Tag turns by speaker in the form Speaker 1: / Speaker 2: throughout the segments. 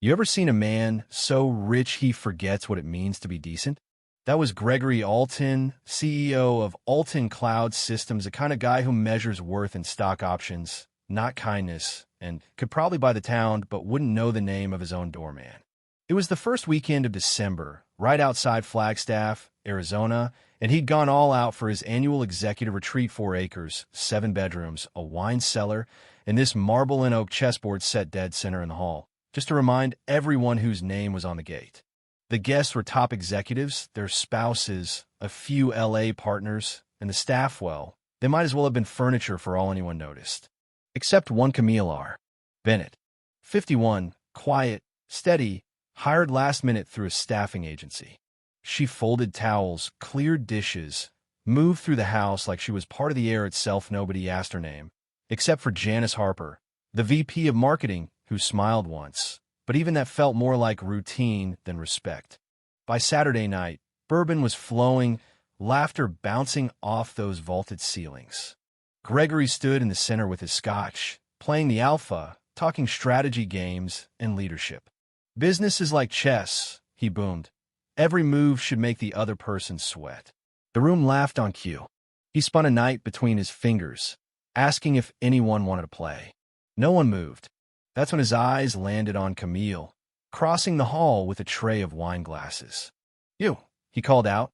Speaker 1: You ever seen a man so rich he forgets what it means to be decent? That was Gregory Alton, CEO of Alton Cloud Systems, the kind of guy who measures worth in stock options, not kindness, and could probably buy the town but wouldn't know the name of his own doorman. It was the first weekend of December, right outside Flagstaff, Arizona, and he'd gone all out for his annual executive retreat, 4 acres, 7 bedrooms, a wine cellar, and this marble and oak chessboard set dead center in the hall, just to remind everyone whose name was on the gate. The guests were top executives, their spouses, a few LA partners, and the staff, well, they might as well have been furniture for all anyone noticed. Except one Camille R. Bennett. 51, quiet, steady, hired last minute through a staffing agency. She folded towels, cleared dishes, moved through the house like she was part of the air itself. Nobody asked her name, except for Janice Harper, the VP of marketing, who smiled once, but even that felt more like routine than respect. By Saturday night, bourbon was flowing, laughter bouncing off those vaulted ceilings. Gregory stood in the center with his scotch, playing the alpha, talking strategy games and leadership. Business is like chess, he boomed. Every move should make the other person sweat. The room laughed on cue. He spun a knight between his fingers, asking if anyone wanted to play. No one moved. That's when his eyes landed on Camille, crossing the hall with a tray of wine glasses. "You," he called out,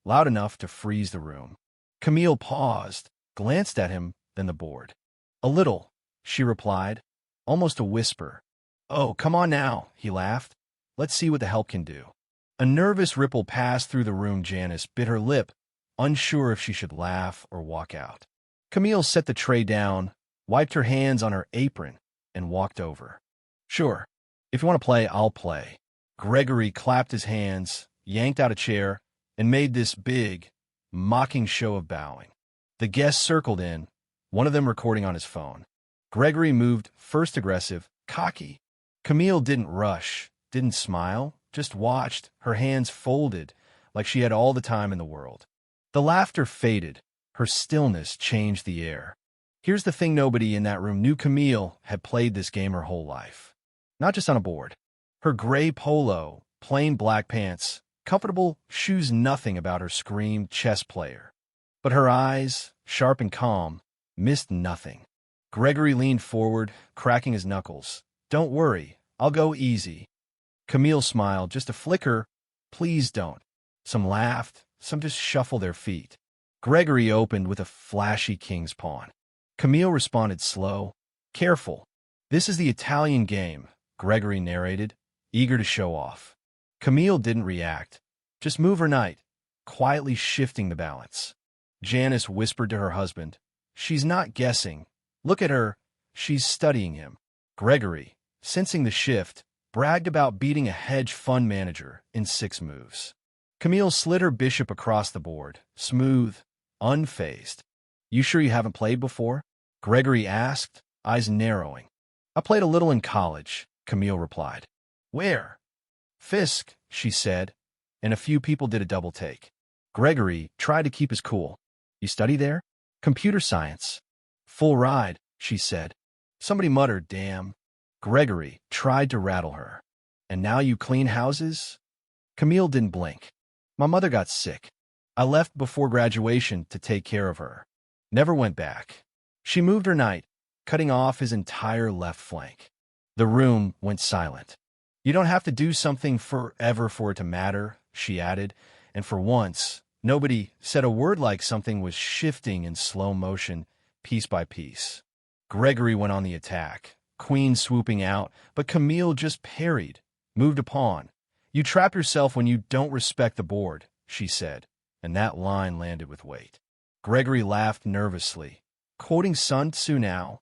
Speaker 1: loud enough to freeze the room. Camille paused, glanced at him, then the board. "A little," she replied, almost a whisper. "Oh, come on now," he laughed. "Let's see what the help can do." A nervous ripple passed through the room. Janice bit her lip, unsure if she should laugh or walk out. Camille set the tray down, wiped her hands on her apron, and walked over. "Sure. If you want to play, I'll play." Gregory clapped his hands, yanked out a chair, and made this big, mocking show of bowing. The guests circled in, one of them recording on his phone. Gregory moved, first aggressive, cocky. Camille didn't rush, didn't smile, just watched, her hands folded, like she had all the time in the world. The laughter faded. Her stillness changed the air. Here's the thing, nobody in that room knew Camille had played this game her whole life. Not just on a board. Her gray polo, plain black pants, comfortable shoes, nothing about her screamed chess player. But her eyes, sharp and calm, missed nothing. Gregory leaned forward, cracking his knuckles. "Don't worry, I'll go easy." Camille smiled, just a flicker. "Please don't." Some laughed, some just shuffled their feet. Gregory opened with a flashy king's pawn. Camille responded slow, careful. "This is the Italian game," Gregory narrated, eager to show off. Camille didn't react, just move her knight, quietly shifting the balance. Janice whispered to her husband, "She's not guessing. Look at her. She's studying him." Gregory, sensing the shift, bragged about beating a hedge fund manager in 6 moves. Camille slid her bishop across the board, smooth, unfazed. "You sure you haven't played before?" Gregory asked, eyes narrowing. "I played a little in college," Camille replied. "Where?" "Fisk," she said, and a few people did a double take. Gregory tried to keep his cool. "You study there?" "Computer science." "Full ride," she said. Somebody muttered, "Damn." Gregory tried to rattle her. "And now you clean houses?" Camille didn't blink. "My mother got sick. I left before graduation to take care of her. Never went back." She moved her knight, cutting off his entire left flank. The room went silent. "You don't have to do something forever for it to matter," she added, and for once, nobody said a word, like something was shifting in slow motion, piece by piece. Gregory went on the attack, queen swooping out, but Camille just parried, moved a pawn. "You trap yourself when you don't respect the board," she said, and that line landed with weight. Gregory laughed nervously, quoting Sun Tzu now.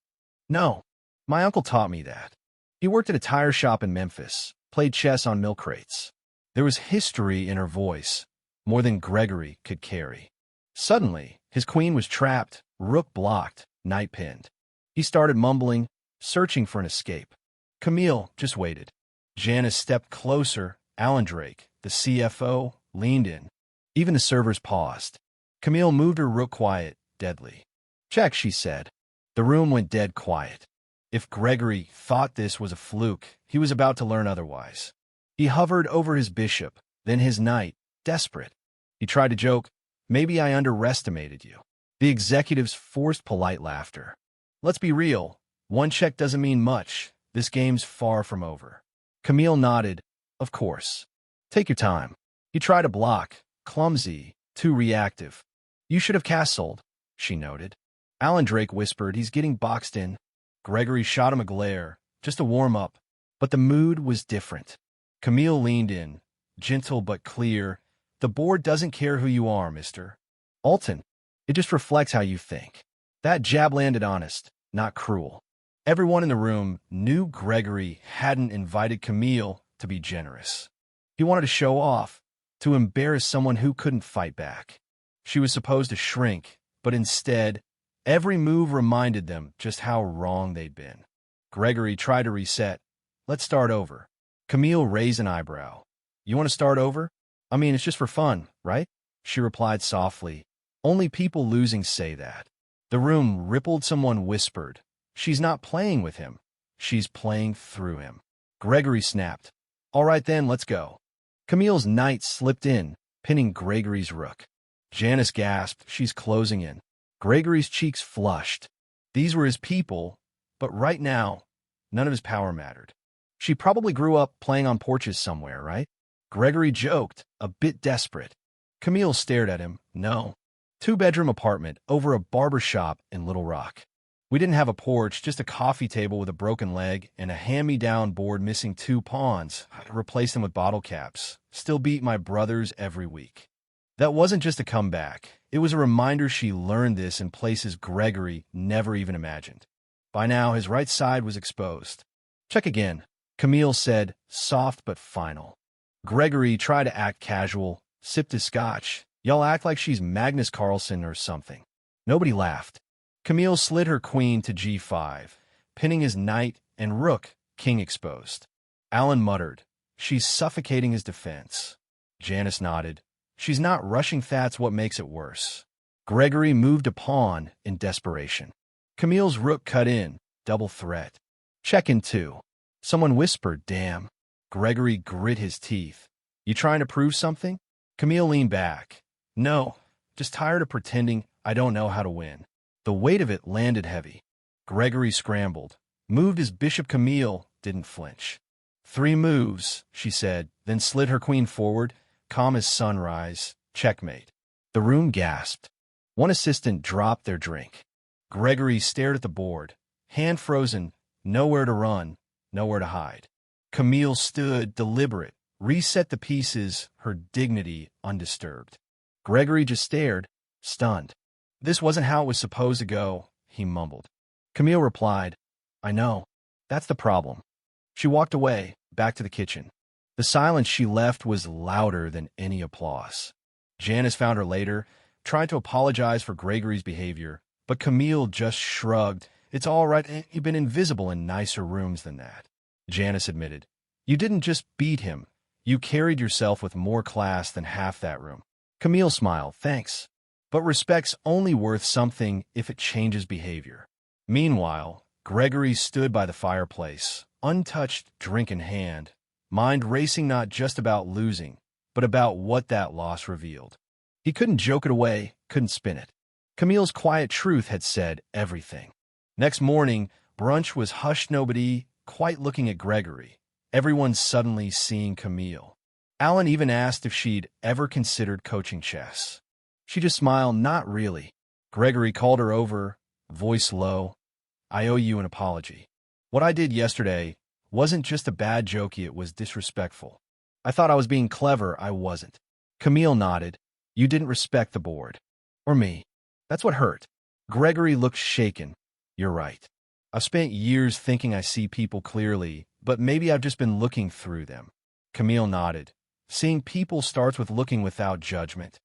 Speaker 1: "No, my uncle taught me that. He worked at a tire shop in Memphis, played chess on milk crates." There was history in her voice, more than Gregory could carry. Suddenly, his queen was trapped, rook blocked, knight pinned. He started mumbling, searching for an escape. Camille just waited. Janice stepped closer. Alan Drake, the CFO, leaned in. Even the servers paused. Camille moved her rook quiet, deadly. "Check," she said. The room went dead quiet. If Gregory thought this was a fluke, he was about to learn otherwise. He hovered over his bishop, then his knight, desperate. He tried to joke, "Maybe I underestimated you." The executives forced polite laughter. "Let's be real. One check doesn't mean much. This game's far from over." Camille nodded. "Of course. Take your time." He tried to block. Clumsy. Too reactive. "You should have castled," she noted. Alan Drake whispered, "He's getting boxed in." Gregory shot him a glare. "Just a warm-up." But the mood was different. Camille leaned in, gentle but clear. "The board doesn't care who you are, Mr. Alton. It just reflects how you think." That jab landed honest, not cruel. Everyone in the room knew Gregory hadn't invited Camille to be generous. He wanted to show off, to embarrass someone who couldn't fight back. She was supposed to shrink, but instead, every move reminded them just how wrong they'd been. Gregory tried to reset. "Let's start over." Camille raised an eyebrow. "You want to start over? I mean, it's just for fun, right?" She replied softly. "Only people losing say that." The room rippled. Someone whispered, "She's not playing with him. She's playing through him." Gregory snapped. "All right then, let's go." Camille's knight slipped in, pinning Gregory's rook. Janice gasped. "She's closing in." Gregory's cheeks flushed. These were his people, but right now, none of his power mattered. "She probably grew up playing on porches somewhere, right?" Gregory joked, a bit desperate. Camille stared at him. "No. Two-bedroom apartment over a barber shop in Little Rock. We didn't have a porch, just a coffee table with a broken leg and a hand-me-down board missing 2 pawns. I replaced them with bottle caps. Still beat my brothers every week." That wasn't just a comeback. It was a reminder she learned this in places Gregory never even imagined. By now, his right side was exposed. "Check again," Camille said, soft but final. Gregory tried to act casual, sipped his scotch. "Y'all act like she's Magnus Carlsen or something." Nobody laughed. Camille slid her queen to g5, pinning his knight and rook, king exposed. Alan muttered, "She's suffocating his defense." Janice nodded. "She's not rushing. That's what makes it worse." Gregory moved a pawn in desperation. Camille's rook cut in, double threat. "Check in 2. Someone whispered, "Damn." Gregory grit his teeth. "You trying to prove something?" Camille leaned back. "No, just tired of pretending I don't know how to win." The weight of it landed heavy. Gregory scrambled, moved his bishop. Camille didn't flinch. "3 moves," she said, then slid her queen forward, calm as sunrise. "Checkmate." The room gasped. One assistant dropped their drink. Gregory stared at the board, hand frozen, nowhere to run, nowhere to hide. Camille stood, deliberate, reset the pieces, her dignity undisturbed. Gregory just stared, stunned. "This wasn't how it was supposed to go," he mumbled. Camille replied, "I know. That's the problem." She walked away, back to the kitchen. The silence she left was louder than any applause. Janice found her later, tried to apologize for Gregory's behavior, but Camille just shrugged. "It's all right. You've been invisible in nicer rooms than that." Janice admitted, "You didn't just beat him. You carried yourself with more class than half that room." Camille smiled, "Thanks. But respect's only worth something if it changes behavior." Meanwhile, Gregory stood by the fireplace, untouched, drink in hand, mind racing not just about losing, but about what that loss revealed. He couldn't joke it away, couldn't spin it. Camille's quiet truth had said everything. Next morning, brunch was hushed, nobody quite looking at Gregory. Everyone suddenly seeing Camille. Alan even asked if she'd ever considered coaching chess. She just smiled, "Not really." Gregory called her over, voice low. "I owe you an apology. What I did yesterday wasn't just a bad jokey, it was disrespectful. I thought I was being clever, I wasn't." Camille nodded. "You didn't respect the board. Or me. That's what hurt." Gregory looked shaken. "You're right. I've spent years thinking I see people clearly, but maybe I've just been looking through them." Camille nodded. "Seeing people starts with looking without judgment."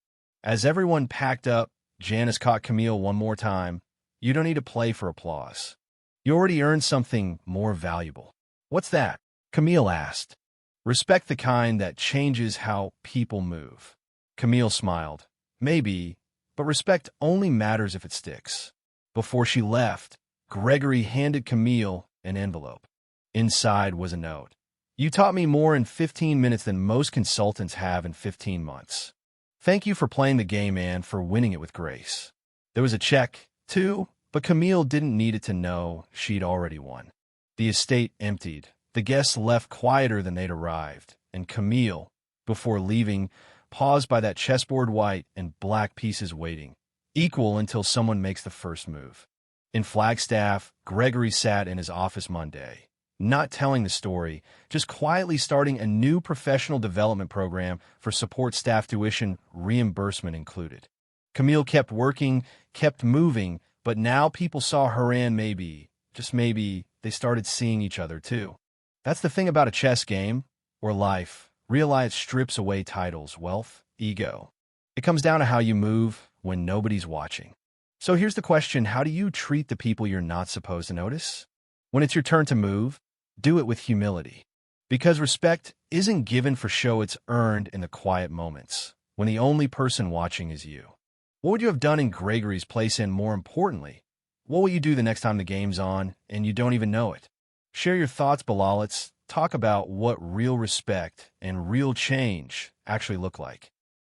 Speaker 1: As everyone packed up, Janice caught Camille one more time. "You don't need to play for applause. You already earned something more valuable." "What's that?" Camille asked. "Respect, the kind that changes how people move." Camille smiled. "Maybe, but respect only matters if it sticks." Before she left, Gregory handed Camille an envelope. Inside was a note. You taught me more in 15 minutes than most consultants have in 15 months. Thank you for playing the game and for winning it with grace. There was a check, too, but Camille didn't need it to know she'd already won. The estate emptied. The guests left quieter than they'd arrived, and Camille, before leaving, paused by that chessboard white and black pieces waiting, equal until someone makes the first move. In Flagstaff, Gregory sat in his office Monday, not telling the story, just quietly starting a new professional development program for support staff, tuition reimbursement included. Camille kept working, kept moving, but now people saw her and maybe, just maybe, they started seeing each other too. That's the thing about a chess game, or life. Real life strips away titles, wealth, ego. It comes down to how you move when nobody's watching. So here's the question: how do you treat the people you're not supposed to notice? When it's your turn to move, do it with humility. Because respect isn't given for show, it's earned in the quiet moments, when the only person watching is you. What would you have done in Gregory's place, and more importantly, what will you do the next time the game's on and you don't even know it? Share your thoughts below. Let's talk about what real respect and real change actually look like.